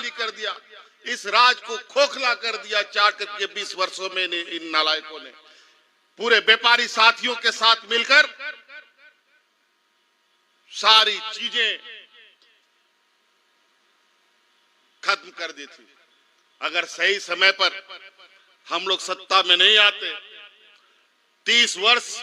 खाली कर दिया, इस राज को खोखला कर दिया 4 के 20 वर्षों में इन नालायकों ने पूरे व्यापारी साथियों के साथ मिलकर सारी चीजें खत्म कर दी थी। अगर सही समय पर हम लोग सत्ता में नहीं आते, 30 वर्ष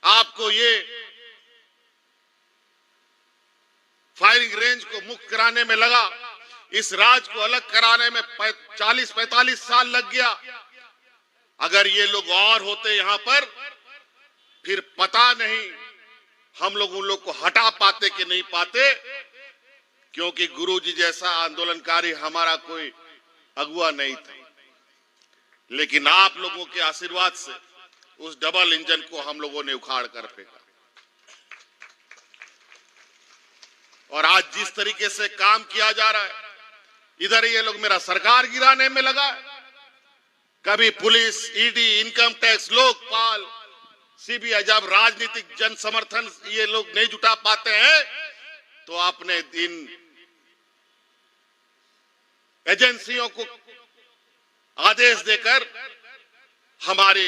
आपको ये फायरिंग रेंज को मुक्त कराने में लगा, इस राज को अलग कराने में 40-45 साल लग गया। अगर ये लोग और होते यहां पर, फिर पता नहीं हम लोग उन लोग को हटा पाते कि नहीं पाते, क्योंकि गुरुजी जैसा आंदोलनकारी हमारा कोई अगुवा नहीं था। लेकिन आप लोगों के आशीर्वाद से उस डबल इंजन को हम लोगों ने उखाड़ कर फेंका। और आज जिस तरीके से काम किया जा रहा है, इधर ये लोग मेरा सरकार गिराने में लगा है। कभी police, ED, income tax, Lokpal, CBI, जब राजनीतिक जन समर्थन ये लोग नहीं जुटा पाते हैं तो अपने इन एजेंसियों को आदेश देकर हमारे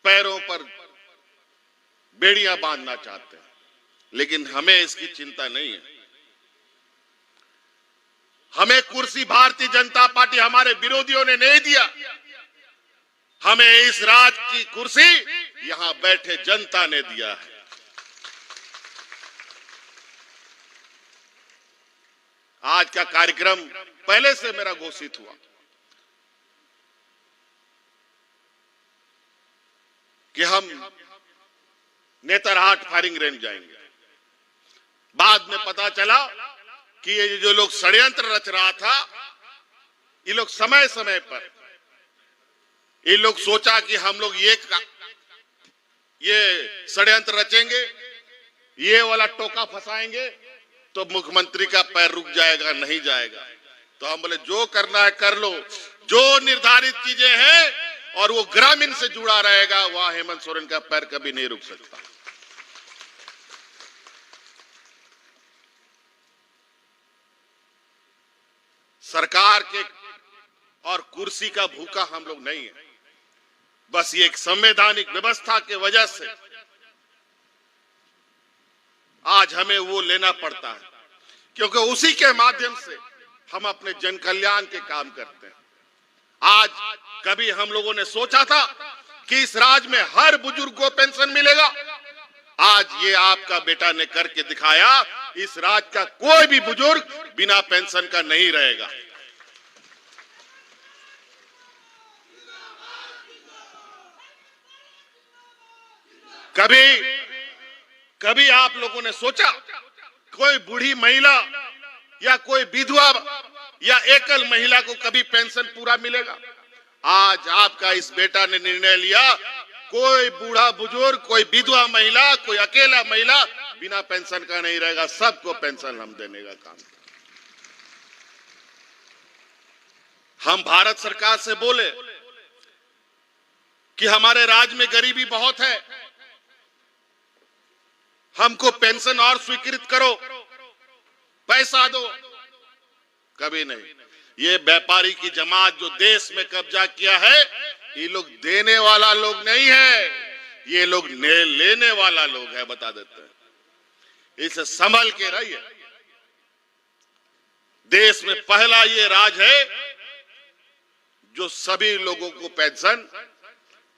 पैरों पर बेड़ियां बांधना चाहते हैं। लेकिन हमें इसकी चिंता नहीं है। हमें कुर्सी भारतीय जनता पार्टी, हमारे विरोधियों ने नहीं दिया, हमें इस राज की कुर्सी यहां बैठे जनता ने दिया है। आज का कार्यक्रम पहले से मेरा घोषित हुआ कि हम नेतरहाट फायरिंग रेंज जाएंगे। बाद में पता चला कि ये जो लोग षड्यंत्र रच रहा था, ये लोग समय समय पर ये लोग सोचा कि हम लोग ये षड्यंत्र रचेंगे, ये वाला टोका फंसाएंगे तो मुख्यमंत्री का पैर रुक जाएगा, नहीं जाएगा। तो हम बोले जो करना है कर लो, जो निर्धारित चीजें हैं और वो ग्रामीण से जुड़ा रहेगा, वहां हेमंत सोरेन का पैर कभी नहीं रुक सकता। सरकार के और कुर्सी का भूखा हम लोग नहीं है, बस ये एक संवैधानिक व्यवस्था के वजह से आज हमें वो लेना पड़ता है, क्योंकि उसी के माध्यम से हम अपने जन कल्याण के काम करते हैं। आज कभी हम लोगों ने सोचा था कि इस राज्य में हर बुजुर्ग को पेंशन मिलेगा, आज ये आपका बेटा ने करके दिखाया, इस राज्य का कोई भी बुजुर्ग बिना पेंशन का नहीं रहेगा। कभी आप लोगों ने सोचा कोई बूढ़ी महिला या कोई विधवा या एकल महिला को कभी पेंशन पूरा मिलेगा? आज आपका इस बेटा ने निर्णय लिया, कोई बूढ़ा बुजुर्ग, कोई विधवा महिला, कोई अकेला महिला बिना पेंशन का नहीं रहेगा, सबको पेंशन हम देने का काम। हम भारत सरकार से बोले कि हमारे राज्य में गरीबी बहुत है, हमको पेंशन और स्वीकृत करो, पैसा दो। कभी नहीं। ये व्यापारी की जमात जो देश में कब्जा किया है, ये लोग देने वाला लोग नहीं है, ये लोग लेने वाला लोग है, बता देते हैं। इसे संभल के रहिए। देश में पहला ये राज है जो सभी लोगों को पेंशन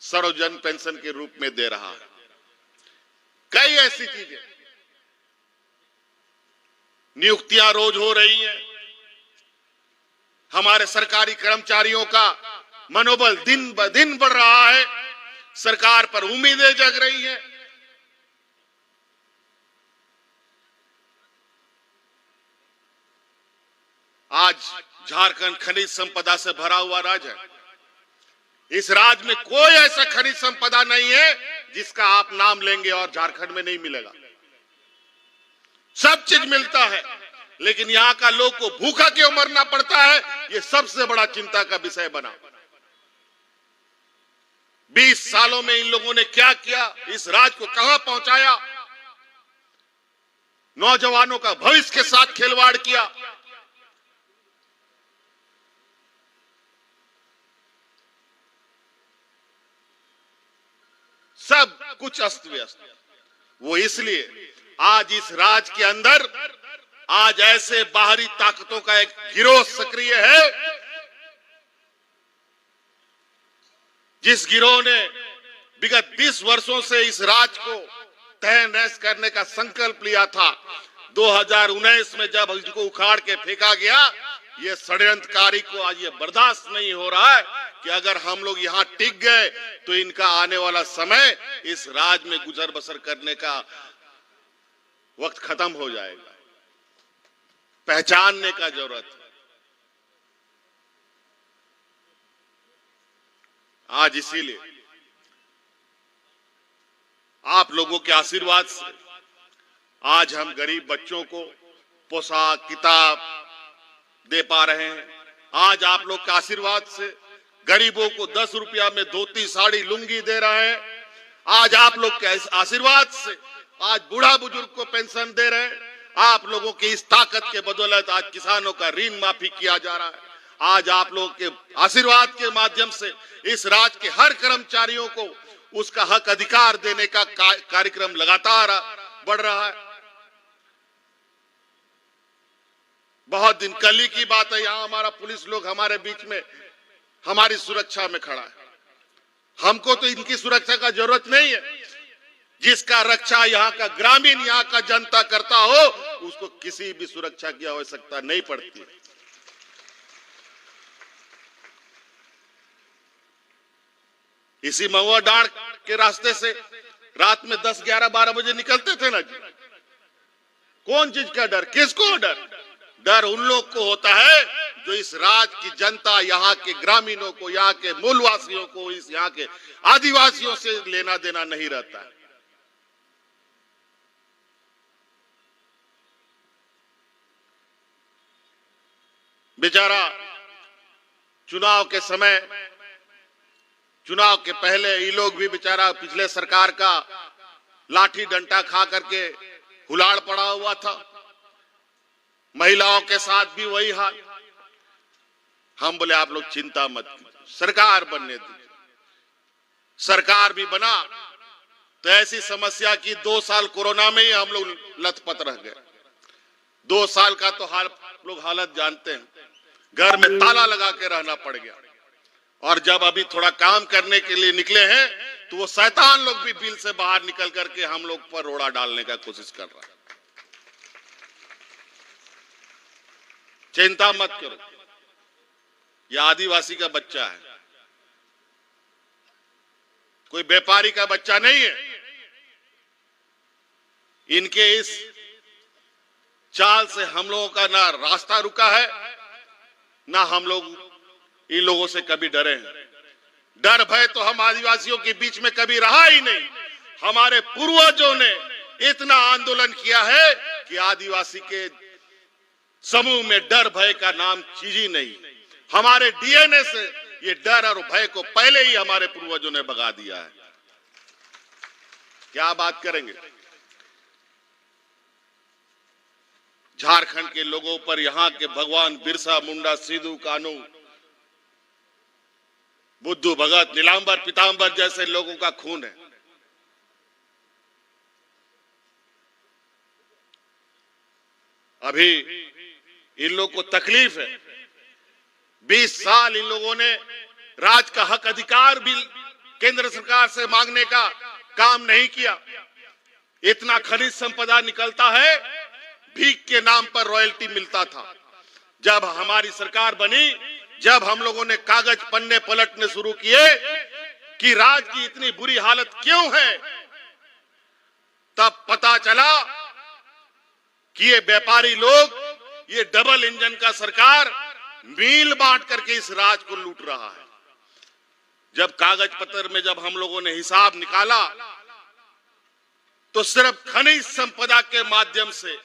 सर्वजन पेंशन के रूप में दे रहा है। कई ऐसी चीजें, नियुक्तियां रोज हो रही हैं, हमारे सरकारी कर्मचारियों का मनोबल दिन ब दिन बढ़ रहा है, सरकार पर उम्मीदें जग रही हैं। आज झारखंड खनिज संपदा से भरा हुआ राज्य है। इस राज्य में कोई ऐसा खनिज संपदा नहीं है जिसका आप नाम लेंगे और झारखंड में नहीं मिलेगा। सब चीज मिलता है, लेकिन यहाँ का लोग को भूखा क्यों मरना पड़ता है, ये सबसे बड़ा चिंता का विषय बना। 20 सालों में इन लोगों ने क्या किया, इस राज्य को कहां पहुंचाया। नौजवानों का भविष्य के साथ खिलवाड़ किया। सब कुछ अस्त व्यस्त। वो इसलिए आज इस राज के अंदर आज ऐसे बाहरी ताकतों का एक गिरोह सक्रिय है, जिस गिरोह ने विगत 20 वर्षों से इस राज को तहस-नहस करने का संकल्प लिया था। 2019 में जब इसको उखाड़ के फेंका गया, ये षड्यंत्रकारी को आज ये बर्दाश्त नहीं हो रहा है कि अगर हम लोग यहाँ टिक गए तो इनका आने वाला समय इस राज में गुजर बसर करने का वक्त खत्म हो जाएगा। पहचानने का जरूरत है। आज इसीलिए आप लोगों के आशीर्वाद से आज हम गरीब बच्चों को पोशाक किताब दे पा रहे हैं। आज आप लोग के आशीर्वाद से गरीबों को 10 रुपया में धोती साड़ी लुंगी दे रहे हैं। आज आप लोग के आशीर्वाद से आज बूढ़ा बुजुर्ग को पेंशन दे रहे हैं। आप लोगों की इस ताकत के बदौलत आज किसानों का ऋण माफी किया जा रहा है। आज आप लोगों के आशीर्वाद के माध्यम से इस राज्य के हर कर्मचारियों को उसका हक अधिकार देने का कार्यक्रम लगातार बढ़ रहा है। बहुत दिन कल ही की बात है, यहाँ हमारा पुलिस लोग हमारे बीच में हमारी सुरक्षा में खड़ा है। हमको तो इनकी सुरक्षा का जरूरत नहीं है। जिसका रक्षा यहाँ का ग्रामीण, यहाँ का जनता करता हो, उसको किसी भी सुरक्षा की आवश्यकता नहीं पड़ती। इसी महुआ डांड के रास्ते से रात में 10, 11, 12 बजे निकलते थे ना जी। कौन चीज का डर? किसको डर? डर उन लोग को होता है जो इस राज्य की जनता, यहाँ के ग्रामीणों को, यहाँ के मूलवासियों को, इस यहाँ के आदिवासियों से लेना देना नहीं रहता है। बेचारा चुनाव के समय, चुनाव के पहले ये लोग भी बेचारा पिछले सरकार का लाठी डंडा खा करके हुलाड़ पड़ा हुआ था। महिलाओं के साथ भी वही हाल। हम बोले आप लोग चिंता मत कीजिए, सरकार बनने दीजिए। सरकार भी बना तो ऐसी समस्या की 2 साल कोरोना में ही हम लोग लथपथ रह गए। 2 साल का तो लोग हालत जानते हैं। घर में ताला लगा के रहना पड़ गया। और जब अभी थोड़ा काम करने के लिए निकले हैं तो वो शैतान लोग भी बिल से बाहर निकल करके हम लोग पर रोड़ा डालने का कोशिश कर रहा है। चिंता मत करो, यह आदिवासी का बच्चा है, कोई व्यापारी का बच्चा नहीं है। इनके इस चाल से हम लोगों का ना रास्ता रुका है, ना हम लोग इन लोगों से कभी डरे हैं। डर भय तो हम आदिवासियों के बीच में कभी रहा ही नहीं। हमारे पूर्वजों ने इतना आंदोलन किया है कि आदिवासी के समूह में डर भय का नाम चीज ही नहीं। हमारे डीएनए से ये डर और भय को पहले ही हमारे पूर्वजों ने भगा दिया है। क्या बात करेंगे? झारखंड के लोगों पर यहाँ के भगवान बिरसा मुंडा, सिद्धू कान्हू, बुद्धू भगत, नीलांबर पीतांबर जैसे लोगों का खून है। अभी इन लोगों को तकलीफ है। 20 साल इन लोगों ने राज का हक अधिकार भी केंद्र सरकार से मांगने का काम नहीं किया। इतना खनिज संपदा निकलता है, भीख के नाम पर रॉयल्टी मिलता था। जब हमारी सरकार बनी, जब हम लोगों ने कागज पन्ने पलटने शुरू किए कि राज्य की इतनी बुरी हालत क्यों है, तब पता चला कि ये व्यापारी लोग, ये डबल इंजन का सरकार मील बांट करके इस राज्य को लूट रहा है। जब कागज पत्र में जब हम लोगों ने हिसाब निकाला तो सिर्फ खनिज संपदा के माध्यम से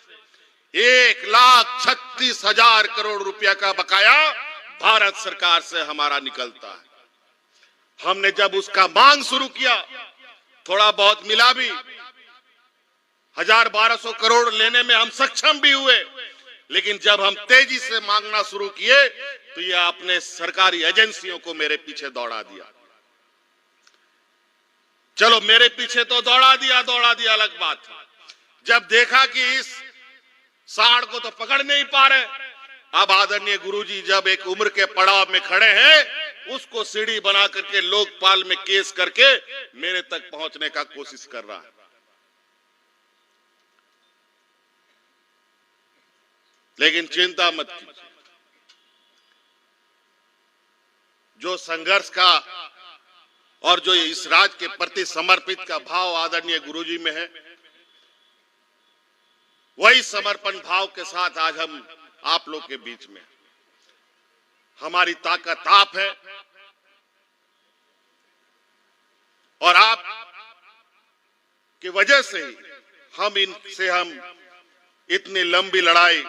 1,36,000 करोड़ रुपया का बकाया भारत सरकार से हमारा निकलता है। हमने जब उसका मांग शुरू किया, थोड़ा बहुत मिला भी, 1200 करोड़ लेने में हम सक्षम भी हुए, लेकिन जब हम तेजी से मांगना शुरू किए तो ये अपने सरकारी एजेंसियों को मेरे पीछे दौड़ा दिया। चलो मेरे पीछे तो दौड़ा दिया अलग बात है। जब देखा कि इस सांड को तो पकड़ नहीं पा रहे, अब आदरणीय गुरुजी जब एक उम्र के पड़ाव में खड़े हैं, उसको सीढ़ी बना करके लोकपाल में केस करके मेरे तक पहुंचने का कोशिश कर रहा है। लेकिन चिंता मत कीजिए, जो संघर्ष का और जो इस राज्य के प्रति समर्पित का भाव आदरणीय गुरुजी में है, वही समर्पण भाव के साथ आज हम आप लोग के बीच में। हमारी ताकत आप है और आप की वजह से ही हम इतनी लंबी लड़ाई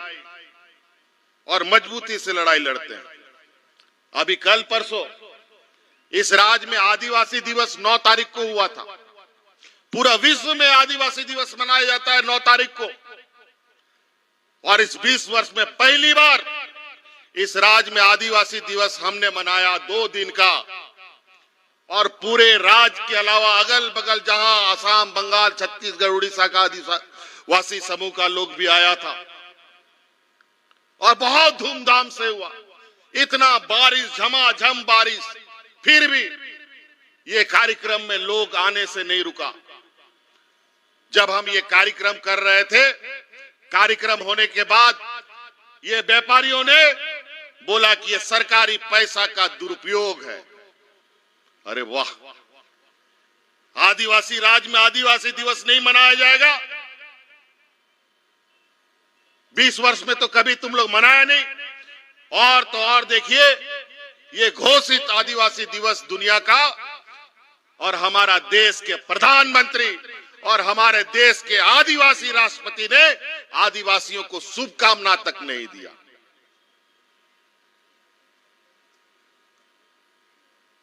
और मजबूती से लड़ाई लड़ते हैं। अभी कल परसों इस राज्य में आदिवासी दिवस 9 तारीख को हुआ था। पूरा विश्व में आदिवासी दिवस मनाया जाता है 9 तारीख को, और इस 20 वर्ष में पहली बार इस राज्य में आदिवासी दिवस हमने मनाया 2 दिन का। और पूरे राज्य के अलावा अगल बगल जहां असम, बंगाल, छत्तीसगढ़, उड़ीसा का आदिवासी समूह का लोग भी आया था और बहुत धूमधाम से हुआ। इतना बारिश, झमाझम बारिश, फिर भी ये कार्यक्रम में लोग आने से नहीं रुका। जब हम ये कार्यक्रम कर रहे थे, कार्यक्रम होने के बाद ये व्यापारियों ने बोला कि ये सरकारी पैसा का दुरुपयोग है। अरे वाह, आदिवासी राज्य में आदिवासी दिवस नहीं मनाया जाएगा? 20 वर्ष में तो कभी तुम लोग मनाया नहीं। और तो और देखिए, ये घोषित आदिवासी दिवस दुनिया का, और हमारा देश के प्रधानमंत्री और हमारे देश के आदिवासी राष्ट्रपति ने आदिवासियों को शुभकामना तक नहीं दिया।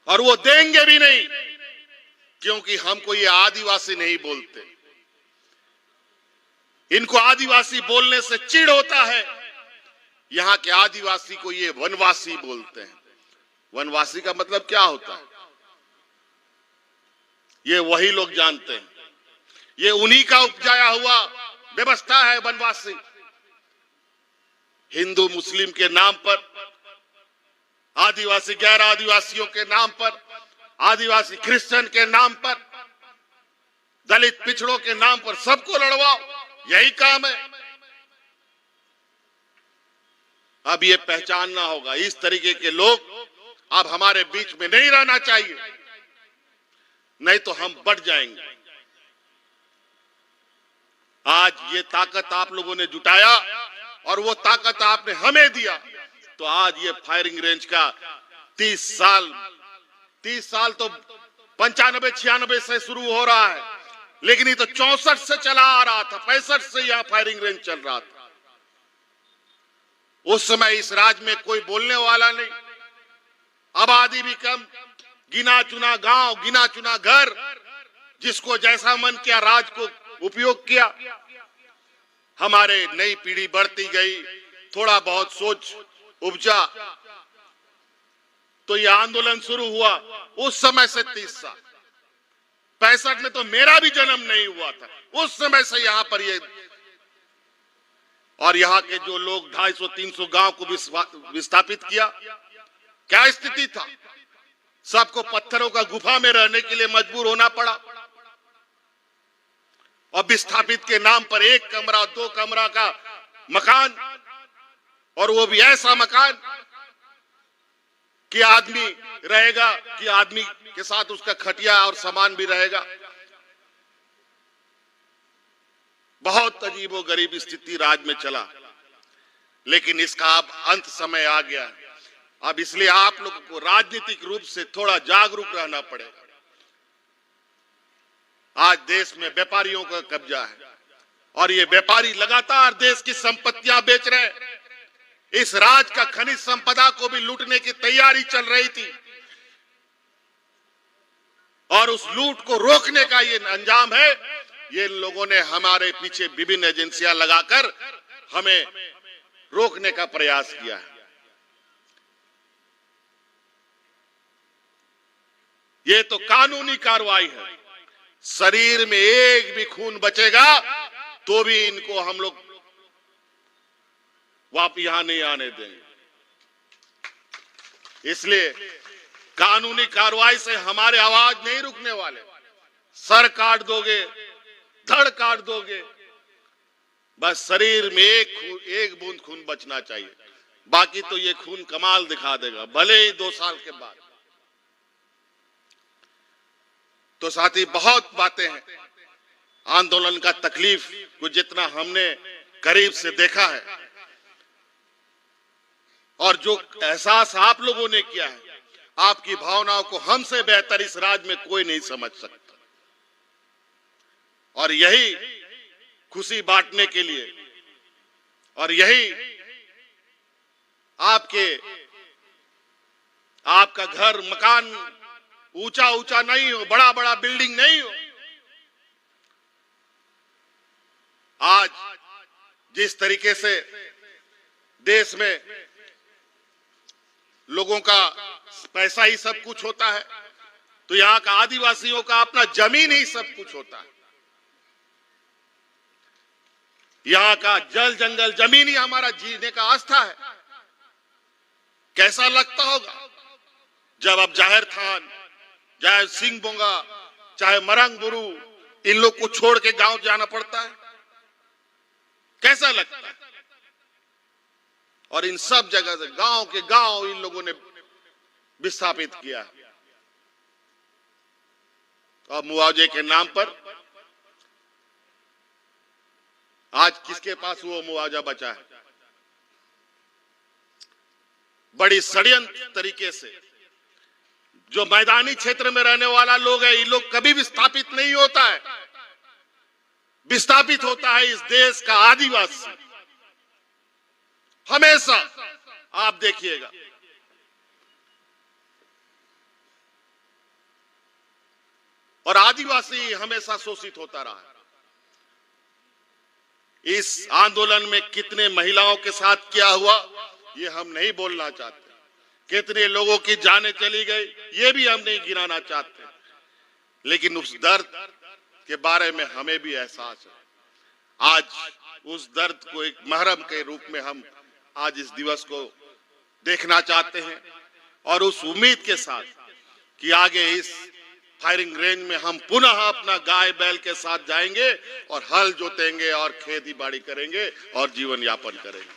और वो देंगे भी नहीं, क्योंकि हमको ये आदिवासी नहीं बोलते। इनको आदिवासी बोलने से चिढ़ होता है। यहां के आदिवासी को ये वनवासी बोलते हैं। वनवासी का मतलब क्या होता है, ये वही लोग जानते हैं। ये उन्हीं का उपजाया हुआ व्यवस्था है वनवासी। हिंदू मुस्लिम के नाम पर, आदिवासी गैर आदिवासियों के नाम पर, आदिवासी क्रिश्चियन के नाम पर, दलित पिछड़ों के नाम पर सबको लड़वाओ, यही काम है। अब ये पहचानना होगा, इस तरीके के लोग अब हमारे बीच में नहीं रहना चाहिए, नहीं तो हम बढ़ जाएंगे। आज ये ताकत आप लोगों ने जुटाया और वो ताकत आपने हमें दिया, तो आज ये फायरिंग रेंज का 30 साल तो 95-96 से शुरू हो रहा है, लेकिन ये तो 64 से चला आ रहा था, 65 से यहां फायरिंग रेंज चल रहा था। उस समय इस राज्य में कोई बोलने वाला नहीं, आबादी भी कम, गिना चुना गांव, गिना चुना घर, जिसको जैसा मन किया राज को उपयोग किया। हमारे नई पीढ़ी बढ़ती गई, थोड़ा बहुत सोच उपजा, तो यह आंदोलन शुरू हुआ। उस समय से 30 साल, 65 में तो मेरा भी जन्म नहीं हुआ था। उस समय से यहां पर ये, और यहां के जो लोग 250-300 गांव को विस्थापित किया, क्या स्थिति था? सबको पत्थरों का गुफा में रहने के लिए मजबूर होना पड़ा, और विस्थापित के नाम पर 1 कमरा 2 कमरा का मकान, और वो भी ऐसा मकान कि आदमी रहेगा, कि आदमी के साथ उसका खटिया और सामान भी रहेगा। बहुत अजीबोगरीब स्थिति राज्य में चला, लेकिन इसका अब अंत समय आ गया। अब इसलिए आप लोगों को राजनीतिक रूप से थोड़ा जागरूक रहना पड़ेगा। आज देश में व्यापारियों का कब्जा है, और ये व्यापारी लगातार देश की संपत्तियां बेच रहे हैं। इस राज्य का खनिज संपदा को भी लूटने की तैयारी चल रही थी, और उस लूट को रोकने का ये अंजाम है ये इन लोगों ने हमारे पीछे विभिन्न एजेंसियां लगाकर हमें रोकने का प्रयास किया है। ये तो कानूनी कार्रवाई है। शरीर में एक भी खून बचेगा तो भी इनको हम लोग वापस यहां नहीं आने देंगे। इसलिए कानूनी कार्रवाई से हमारे आवाज नहीं रुकने वाले। सर काट दोगे, धड़ काट दोगे, बस शरीर में एक बूंद खून बचना चाहिए। बाकी तो ये खून कमाल दिखा देगा, भले ही 2 साल के बाद। तो साथी, बहुत बातें हैं। आंदोलन का तकलीफ को जितना हमने करीब से देखा है और जो एहसास आप लोगों ने किया है, आपकी भावनाओं को हमसे बेहतर इस राज्य में कोई नहीं समझ सकता। और यही खुशी बांटने के लिए और यही आपका घर मकान ऊंचा ऊंचा नहीं हो, बड़ा बड़ा बिल्डिंग नहीं हो। आज जिस तरीके से देश में लोगों का पैसा ही सब कुछ होता है, तो यहां का आदिवासियों का अपना जमीन ही सब कुछ होता है। यहां का जल जंगल जमीन ही हमारा जीने का आस्था है। कैसा लगता होगा जब अब जाहिर थान, चाहे सिंह बोंगा, चाहे मरंग बुरू, इन लोग को छोड़ के गांव जाना पड़ता है। कैसा लगता है? और इन सब जगह से गांव के गांव इन लोगों ने विस्थापित किया। और मुआवजे के नाम पर आज किसके पास वो मुआवजा बचा है? बड़ी षड्यंत्र तरीके से जो मैदानी क्षेत्र में रहने वाला लोग है, ये लोग कभी विस्थापित नहीं होता है। विस्थापित होता है इस देश का आदिवासी। हमेशा आप देखिएगा, और आदिवासी हमेशा शोषित होता रहा है। इस आंदोलन में कितने महिलाओं के साथ क्या हुआ ये हम नहीं बोलना चाहते, कितने लोगों की जानें चली गई ये भी हम नहीं गिनाना चाहते, लेकिन उस दर्द के बारे में हमें भी एहसास है। आज उस दर्द को एक महरम के रूप में हम आज इस दिवस को देखना चाहते हैं, और उस उम्मीद के साथ कि आगे इस फायरिंग रेंज में हम पुनः अपना गाय बैल के साथ जाएंगे और हल जोतेंगे और खेती बाड़ी करेंगे और जीवन यापन करेंगे।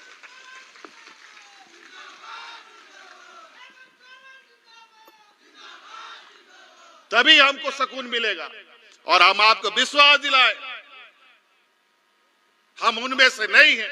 तभी हमको सुकून मिलेगा। और हम आपको विश्वास दिलाए, हम उनमें से नहीं हैं